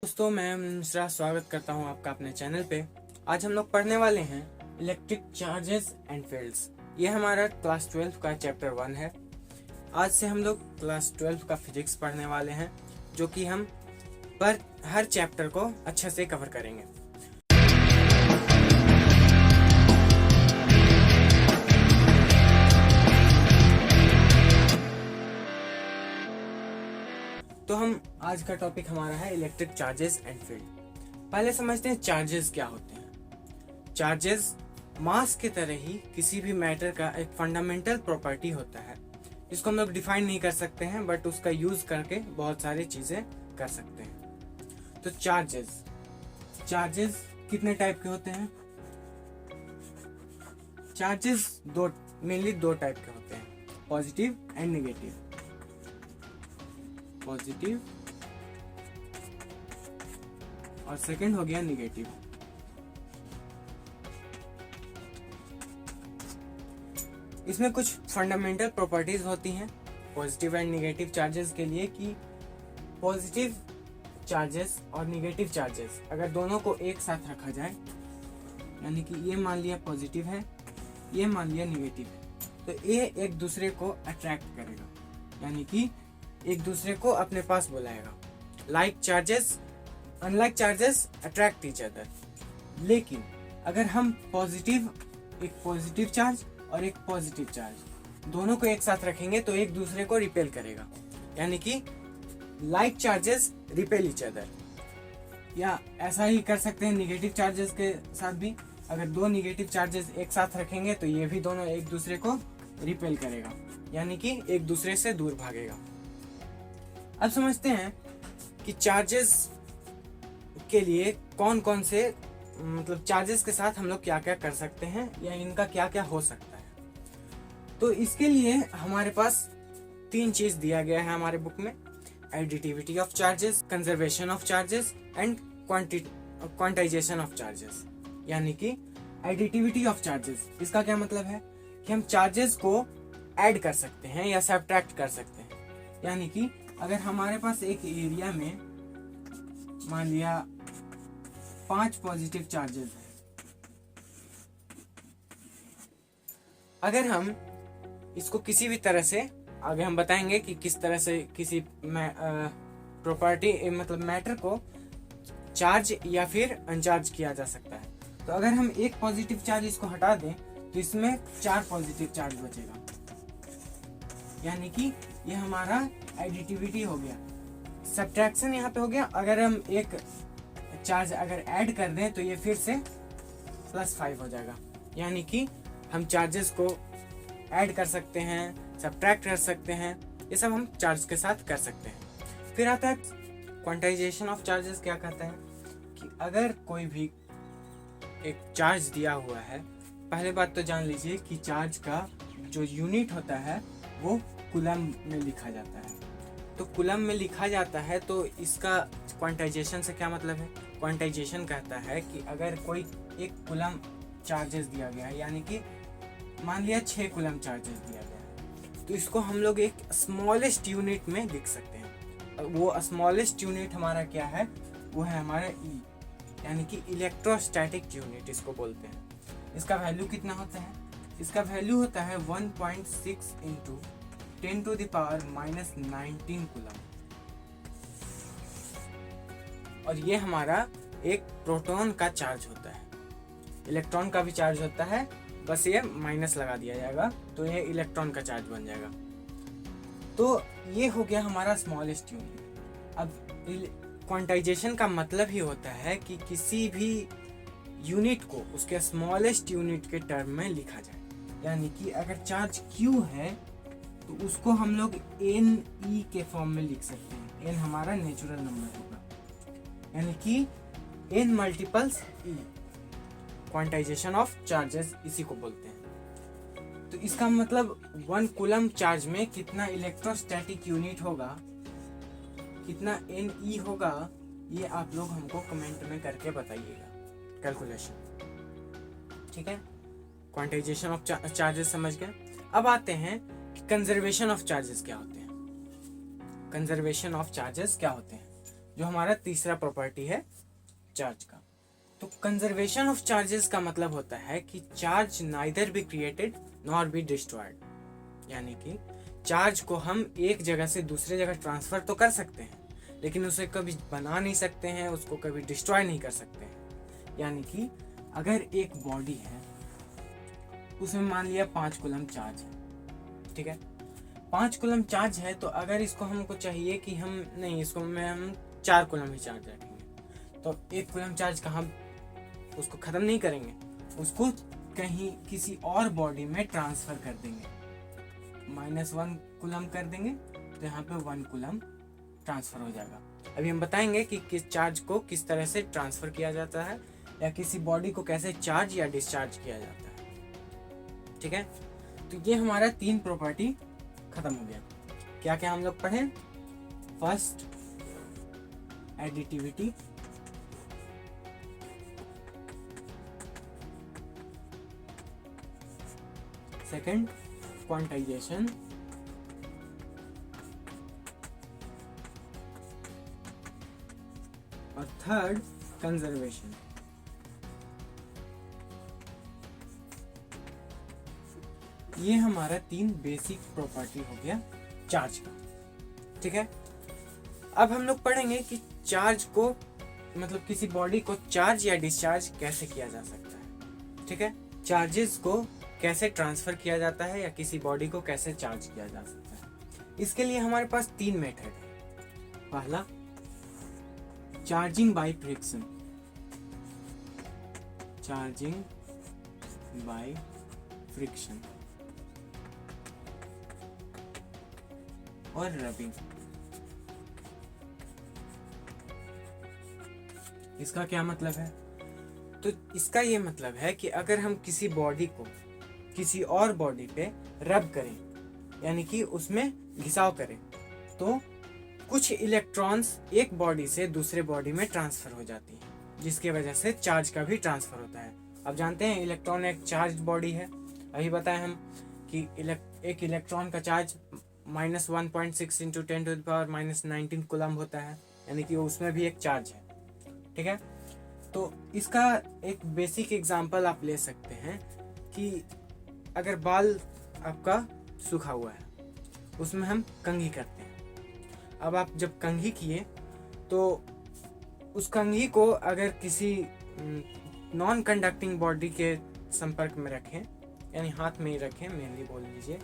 दोस्तों, मैं मिश्रा स्वागत करता हूं आपका अपने चैनल पे। आज हम लोग पढ़ने वाले हैं इलेक्ट्रिक चार्जेस एंड फील्ड्स। ये हमारा क्लास 12 का चैप्टर 1 है। आज से हम लोग क्लास 12 का फिजिक्स पढ़ने वाले हैं, जो कि हम पर हर चैप्टर को अच्छे से कवर करेंगे। तो हम आज का टॉपिक हमारा है इलेक्ट्रिक चार्जेस एंड फील्ड। पहले समझते हैं चार्जेस क्या होते हैं। चार्जेस मास के तरह ही किसी भी मैटर का एक फंडामेंटल प्रॉपर्टी होता है, जिसको हम लोग डिफाइन नहीं कर सकते हैं, बट उसका यूज करके बहुत सारी चीजें कर सकते हैं। तो चार्जेस कितने टाइप के होते हैं? चार्जेस मेनली दो टाइप के होते हैं, पॉजिटिव एंड नेगेटिव। पॉजिटिव और सेकंड हो गया नेगेटिव। इसमें कुछ फंडामेंटल प्रॉपर्टीज होती हैं पॉजिटिव एंड नेगेटिव चार्जेस के लिए, कि पॉजिटिव चार्जेस और नेगेटिव चार्जेस अगर दोनों को एक साथ रखा जाए, यानी कि ये मान लिया पॉजिटिव है, ये मान लिया नेगेटिव है, तो ये एक दूसरे को अट्रैक्ट करेगा, यानी कि एक दूसरे को अपने पास बुलाएगा। Unlike charges attract each other. लेकिन अगर हम एक पॉजिटिव चार्ज और एक पॉजिटिव चार्ज दोनों को एक साथ रखेंगे तो एक दूसरे को रिपेल करेगा, यानी कि like charges repel each other. या ऐसा ही कर सकते हैं निगेटिव चार्जेस के साथ भी। अगर दो निगेटिव चार्जेस एक साथ रखेंगे तो ये भी दोनों एक दूसरे को रिपेल करेगा, यानी कि एक दूसरे से दूर भागेगा। अब समझते हैं कि चार्जेस के लिए कौन कौन से चार्जेस के साथ हम लोग क्या क्या कर सकते हैं, या इनका क्या क्या हो सकता है। तो इसके लिए हमारे पास 3 चीज दिया गया है हमारे बुक में: additivity of charges, conservation of charges and quantization of charges. यानी कि एडिटिविटी ऑफ चार्जेस, इसका क्या मतलब है कि हम चार्जेस को ऐड कर सकते हैं या सब्ट्रैक्ट कर सकते हैं। यानी कि अगर हमारे पास एक एरिया में मान लिया 5 पॉजिटिव चार्जेस है, अगर हम इसको किसी भी तरह से, आगे हम बताएंगे कि किस तरह से किसी प्रॉपर्टी मैटर को चार्ज या फिर अनचार्ज किया जा सकता है। तो अगर हम एक पॉजिटिव चार्ज इसको हटा दें तो इसमें 4 पॉजिटिव चार्ज बचेगा, यानी कि ये हमारा एडिटिविटी हो गया। सब्ट्रैक्शन यहाँ पे हो गया। अगर हम एक चार्ज अगर ऐड कर दें तो ये फिर से +5 हो जाएगा, यानी कि हम चार्जेस को ऐड कर सकते हैं, सब्ट्रैक्ट कर सकते हैं, ये सब हम चार्ज के साथ कर सकते हैं। फिर आता है क्वांटाइजेशन ऑफ चार्जेस। क्या कहता है कि अगर कोई भी एक चार्ज दिया हुआ है, पहले बात तो जान लीजिए कि चार्ज का जो यूनिट होता है वो कूलम में लिखा जाता है। तो कूलम में लिखा जाता है, तो इसका क्वांटाइजेशन से क्या मतलब है? क्वांटाइजेशन कहता है कि अगर कोई एक कूलम चार्जेस दिया गया है, यानी कि मान लिया 6 कूलम चार्जेस दिया गया है, तो इसको हम लोग एक स्मॉलेस्ट यूनिट में लिख सकते हैं। वो स्मॉलेस्ट यूनिट हमारा क्या है? वो है हमारा ई, यानी कि इलेक्ट्रोस्टैटिक यूनिट इसको बोलते हैं। इसका वैल्यू कितना होता है? इसका वैल्यू होता है 1.6 × 10⁻⁻19 कूलम। और ये हमारा एक प्रोटॉन का चार्ज होता है। इलेक्ट्रॉन का भी चार्ज होता है, बस ये माइनस लगा दिया जाएगा तो ये इलेक्ट्रॉन का चार्ज बन जाएगा। तो ये हो गया हमारा स्मॉलेस्ट यूनिट। अब क्वांटाइजेशन का मतलब ही होता है कि किसी भी यूनिट को उसके स्मॉलेस्ट यूनिट के टर्म में लिखा जाए। यानी कि अगर चार्ज Q है तो उसको हम लोग Ne के फॉर्म में लिख सकते हैं। n हमारा नेचुरल नंबर होगा, यानी कि n multiples E। Quantization of charges इसी को बोलते हैं। तो इसका मतलब 1 कूलम चार्ज में कितना इलेक्ट्रोस्टैटिक यूनिट होगा, कितना Ne होगा, ये आप लोग हमको कमेंट में करके बताइएगा कैलकुलेशन। ठीक है, क्वांटाइजेशन ऑफ चार्जेस समझ गए। अब आते हैं कि कंजर्वेशन ऑफ चार्जेस क्या होते हैं। कंजर्वेशन ऑफ चार्जेस क्या होते हैं? जो हमारा तीसरा प्रॉपर्टी है चार्ज का। तो कंजर्वेशन ऑफ चार्जेस का मतलब होता है कि charge neither be created nor be destroyed, यानी कि चार्ज को हम एक जगह से दूसरे जगह ट्रांसफर तो कर सकते हैं, लेकिन उसे कभी बना नहीं सकते हैं, उसको कभी डिस्ट्रॉय नहीं कर सकते हैं। यानी कि अगर एक बॉडी है, उसमें मान लिया 5 कूलम चार्ज है, ठीक है, 5 कूलम चार्ज है, तो अगर इसको हमको चाहिए कि हम नहीं, इसको में हम 4 कूलम ही चार्ज रखेंगे, तो 1 कूलम चार्ज का हम उसको ख़त्म नहीं करेंगे, उसको कहीं किसी और बॉडी में ट्रांसफ़र कर देंगे, -1 कूलम कर देंगे, तो यहाँ पे 1 कूलम ट्रांसफ़र हो जाएगा। अभी हम बताएंगे कि किस चार्ज को किस तरह से ट्रांसफ़र किया जाता है, या किसी बॉडी को कैसे चार्ज या डिस्चार्ज किया जाता है, ठीक है। तो ये हमारा 3 प्रॉपर्टी खत्म हो गया। क्या क्या हम लोग पढ़े? फर्स्ट, एडिटिविटी, सेकंड, क्वांटाइजेशन, और थर्ड, कंजर्वेशन। ये हमारा 3 बेसिक प्रॉपर्टी हो गया चार्ज का, ठीक है। अब हम लोग पढ़ेंगे कि चार्ज को, मतलब किसी बॉडी को चार्ज या डिस्चार्ज कैसे किया जा सकता है, ठीक है। चार्जेस को कैसे ट्रांसफर किया जाता है या किसी बॉडी को कैसे चार्ज किया जा सकता है, इसके लिए हमारे पास 3 मेथड है। पहला, charging by friction, charging by friction, और रबिंग। इसका क्या मतलब है? तो इसका ये मतलब है कि अगर हम किसी बॉडी को किसी और बॉडी पे रब करें, यानी कि उसमें घिसाव करें, तो कुछ इलेक्ट्रॉन्स एक बॉडी से दूसरे बॉडी में ट्रांसफर हो जाती हैं, जिसकी वजह से चार्ज का भी ट्रांसफर होता है। अब जानते हैं इलेक्ट्रॉन एक चार्ज बॉडी है। अभी बताएं हम कि एक इलेक्ट्रॉन का चार्ज -1.6 × 10⁻⁻19 कूलम होता है, यानी कि उसमें भी एक चार्ज है, ठीक है। तो इसका एक बेसिक एग्जांपल आप ले सकते हैं कि अगर बाल आपका सूखा हुआ है, उसमें हम कंघी करते हैं। अब आप जब कंघी किए, तो उस कंघी को अगर किसी नॉन कंडक्टिंग बॉडी के संपर्क में रखें, यानी हाथ में ही रखें, मेनली बोल लीजिए,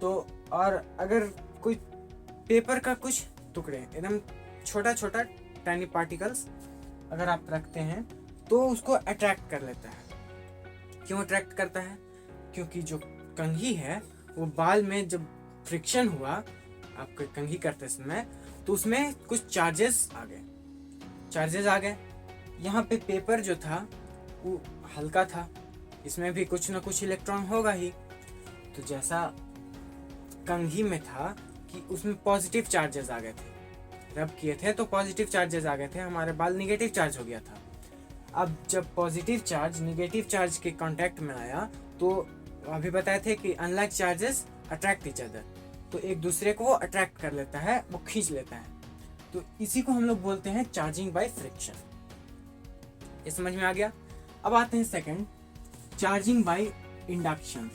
तो और अगर कोई पेपर का कुछ टुकड़े, एकदम छोटा छोटा टाइनी पार्टिकल्स अगर आप रखते हैं, तो उसको अट्रैक्ट कर लेता है। क्यों अट्रैक्ट करता है? क्योंकि जो कंघी है वो बाल में जब फ्रिक्शन हुआ आपके कंघी करते समय, तो उसमें कुछ चार्जेस आ गए। यहाँ पे पेपर जो था वो हल्का था, इसमें भी कुछ ना कुछ इलेक्ट्रॉन होगा ही। तो जैसा कंघी में था कि उसमें पॉजिटिव चार्जेस आ गए थे, रब किए थे तो पॉजिटिव चार्जेस आ गए थे, हमारे बाल निगेटिव चार्ज हो गया था। अब जब पॉजिटिव चार्ज निगेटिव चार्ज के कांटेक्ट में आया, तो अभी बताए थे कि unlike charges attract each other, तो एक दूसरे को वो अट्रैक्ट कर लेता है, वो खींच लेता है। तो इसी को हम लोग बोलते हैं चार्जिंग बाय फ्रिक्शन। ये समझ में आ गया। अब आते हैं second, charging by induction.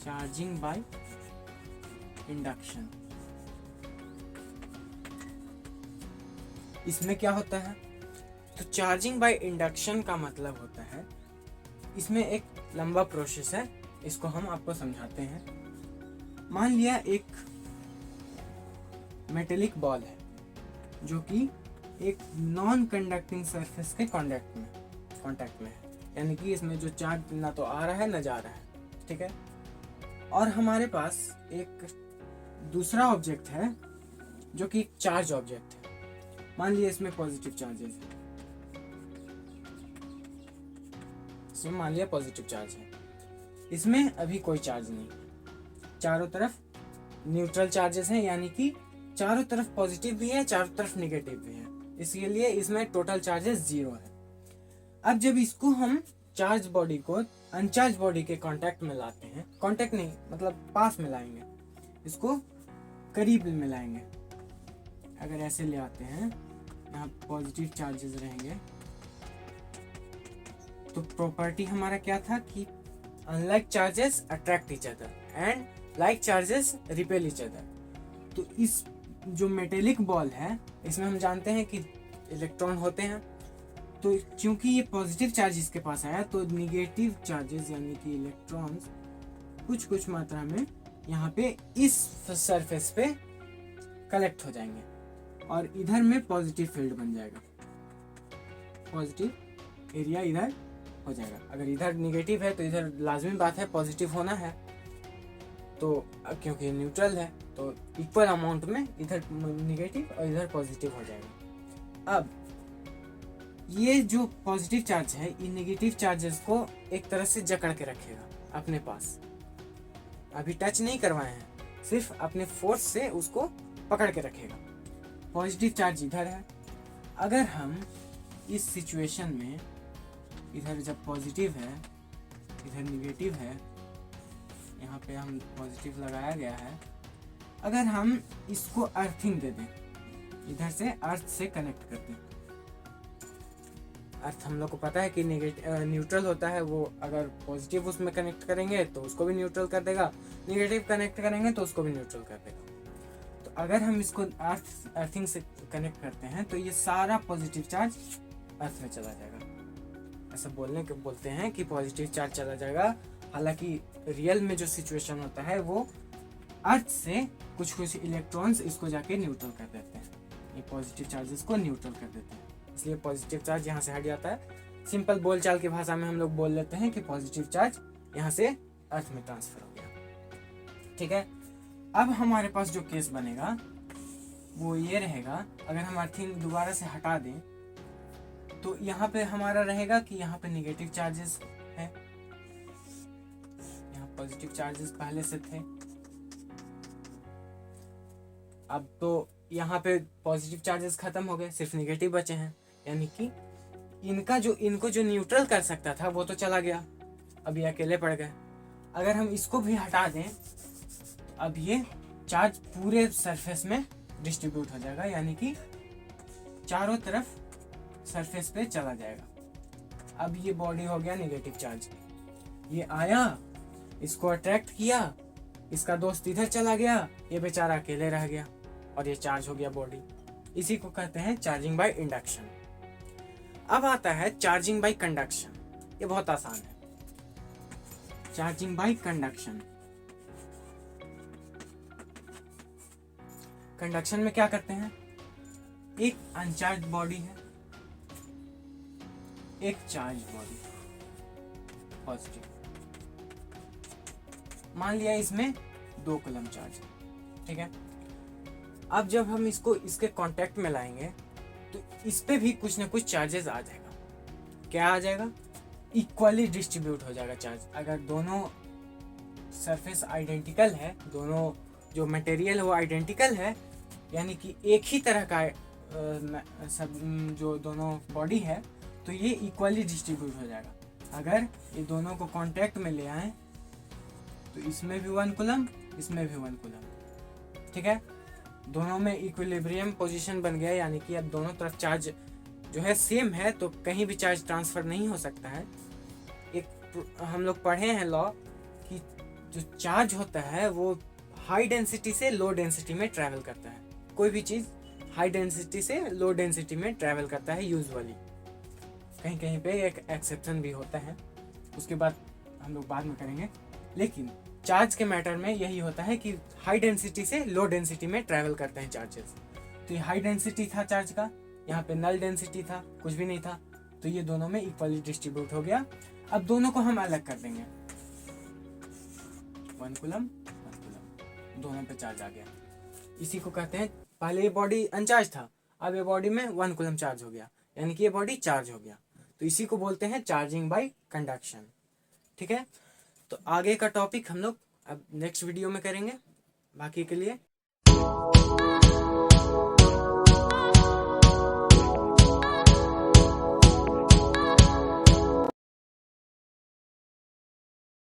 Charging by induction, इसमें क्या होता है? तो चार्जिंग बाय इंडक्शन का मतलब होता है, इसमें एक लंबा प्रोसेस है, इसको हम आपको समझाते हैं। मान लिया एक मेटेलिक बॉल है जो कि एक नॉन कंडक्टिंग सरफेस के कांटेक्ट में है, यानी कि इसमें जो चार्ज ना तो आ रहा है ना जा रहा है, ठीक है। और हमारे पास एक दूसरा ऑब्जेक्ट है जो कि चार्ज ऑब्जेक्ट है। मान लिया इसमें पॉजिटिव चार्जेस है, इसमें मान लिया पॉजिटिव चार्ज है, इसमें अभी कोई चार्ज नहीं, चारों तरफ न्यूट्रल चार्जेस हैं, यानी कि चारों तरफ पॉजिटिव भी है, चारों तरफ नेगेटिव भी है, इसलिए इसमें टोटल चार्जेस 0 है। अब जब इसको हम चार्ज बॉडी को अनचार्ज बॉडी के कांटेक्ट में लाते हैं, कांटेक्ट नहीं मतलब पास में लाएंगे इसको, करीब में लाएंगे। अगर ऐसे ले आते हैं, यहाँ पॉजिटिव चार्जेस रहेंगे, तो प्रॉपर्टी हमारा क्या था कि unlike charges attract each other and like charges repel each other. तो इस जो मेटेलिक बॉल है, इसमें हम जानते हैं कि इलेक्ट्रॉन होते हैं, तो क्योंकि ये पॉजिटिव चार्ज इसके पास आया, तो निगेटिव चार्जेस यानी कि इलेक्ट्रॉन्स कुछ मात्रा में यहाँ पे इस सरफेस पे कलेक्ट हो जाएंगे और इधर में पॉजिटिव फील्ड बन जाएगा, पॉजिटिव एरिया इधर हो जाएगा। अगर इधर निगेटिव है तो इधर लाजमी बात है पॉजिटिव होना है, तो क्योंकि न्यूट्रल है तो इक्वल अमाउंट में इधर निगेटिव और इधर पॉजिटिव हो जाएगा। अब ये जो पॉजिटिव चार्ज है, ये नेगेटिव चार्जेस को एक तरह से जकड़ के रखेगा अपने पास। अभी टच नहीं करवाए हैं, सिर्फ अपने फोर्स से उसको पकड़ के रखेगा। पॉजिटिव चार्ज इधर है। अगर हम इस सिचुएशन में, इधर जब पॉजिटिव है इधर निगेटिव है, यहाँ पे हम पॉजिटिव लगाया गया है, अगर हम इसको अर्थिंग दे दें, इधर से अर्थ से कनेक्ट कर दें। अर्थ हम लोग को पता है कि न्यूट्रल होता है, वो अगर पॉजिटिव उसमें कनेक्ट करेंगे तो उसको भी न्यूट्रल कर देगा, निगेटिव कनेक्ट करेंगे तो उसको भी न्यूट्रल कर देगा। तो अगर हम इसको अर्थिंग से कनेक्ट करते हैं तो ये सारा पॉजिटिव चार्ज अर्थ में चला जाएगा। ऐसा बोलते हैं कि पॉजिटिव चार्ज चला जाएगा, हालांकि रियल में जो सिचुएशन होता है वो अर्थ से कुछ इलेक्ट्रॉन्स इसको जाके न्यूट्रल कर देते हैं, ये पॉजिटिव चार्जेस को न्यूट्रल कर देते हैं, इसलिए पॉजिटिव चार्ज यहाँ से हट जाता है। सिंपल बोलचाल की भाषा में हम लोग बोल लेते हैं कि पॉजिटिव चार्ज यहाँ से अर्थ में ट्रांसफर हो गया। ठीक है, अब हमारे पास जो केस बनेगा वो ये रहेगा, अगर हम अर्थिंग दोबारा से हटा दें तो यहाँ पे हमारा रहेगा कि यहाँ पे नेगेटिव चार्जेस है, यहाँ पॉजिटिव चार्जेस पहले से थे। अब तो यहाँ पे पॉजिटिव चार्जेस खत्म हो गए, सिर्फ नेगेटिव बचे हैं, यानी कि इनको जो न्यूट्रल कर सकता था वो तो चला गया, अब ये अकेले पड़ गए। अगर हम इसको भी हटा दें तो अब ये चार्ज पूरे सरफेस में डिस्ट्रीब्यूट हो जाएगा, यानी कि चारों तरफ सरफेस पे चला जाएगा। अब ये बॉडी हो गया नेगेटिव चार्ज, ये आया, इसको अट्रैक्ट किया, इसका दोस्त इधर चला गया, ये बेचारा अकेले रह गया और ये चार्ज हो गया बॉडी। इसी को कहते हैं चार्जिंग बाय इंडक्शन। अब आता है चार्जिंग बाय कंडक्शन, ये बहुत आसान है। चार्जिंग बाय कंडक्शन, कंडक्शन में क्या करते हैं, एक अनचार्ज बॉडी है, एक चार्ज बॉडी पॉजिटिव, मान लिया इसमें 2 कूलम चार्ज है। ठीक है, अब जब हम इसको इसके कांटेक्ट में लाएंगे तो इस पे भी कुछ ना कुछ चार्जेस आ जाएगा। क्या आ जाएगा, इक्वली डिस्ट्रीब्यूट हो जाएगा चार्ज। अगर दोनों सरफेस आइडेंटिकल है, दोनों जो मटेरियल वो आइडेंटिकल है, यानी कि एक ही तरह का सब जो दोनों बॉडी है, तो ये इक्वली डिस्ट्रीब्यूट हो जाएगा। अगर ये दोनों को कांटेक्ट में ले आए तो इसमें भी 1 कूलम, इसमें भी 1 कूलम। ठीक है, दोनों में इक्विलिब्रियम पोजीशन बन गया, यानी कि अब दोनों तरफ चार्ज जो है सेम है, तो कहीं भी चार्ज ट्रांसफर नहीं हो सकता है। एक हम लोग पढ़े हैं लॉ कि जो चार्ज होता है वो हाई डेंसिटी से लो डेंसिटी में ट्रैवल करता है। कोई भी चीज़ हाई डेंसिटी से लो डेंसिटी में ट्रैवल करता है यूजुअली, कहीं कहीं पे एक एक्सेप्शन भी होता है, उसके बाद हम लोग बाद में करेंगे। लेकिन चार्ज के मैटर में यही होता है कि हाई डेंसिटी से लो डेंसिटी में ट्रैवल करते हैं चार्जेस। तो ये हाई डेंसिटी था चार्ज का, यहाँ पे नल डेंसिटी था, कुछ भी नहीं था, तो ये दोनों में इक्वली डिस्ट्रीब्यूट हो गया। अब दोनों को हम अलग कर देंगे, 1 कूलम 1 कूलम, दोनों पे चार्ज आ गया। इसी को कहते हैं, पहले ये बॉडी अनचार्ज था, अब ये बॉडी में 1 कूलम चार्ज हो गया, यानी कि ये बॉडी चार्ज हो गया। तो इसी को बोलते हैं चार्जिंग बाय कंडक्शन। ठीक है, तो आगे का टॉपिक हम लोग अब नेक्स्ट वीडियो में करेंगे। बाकी के लिए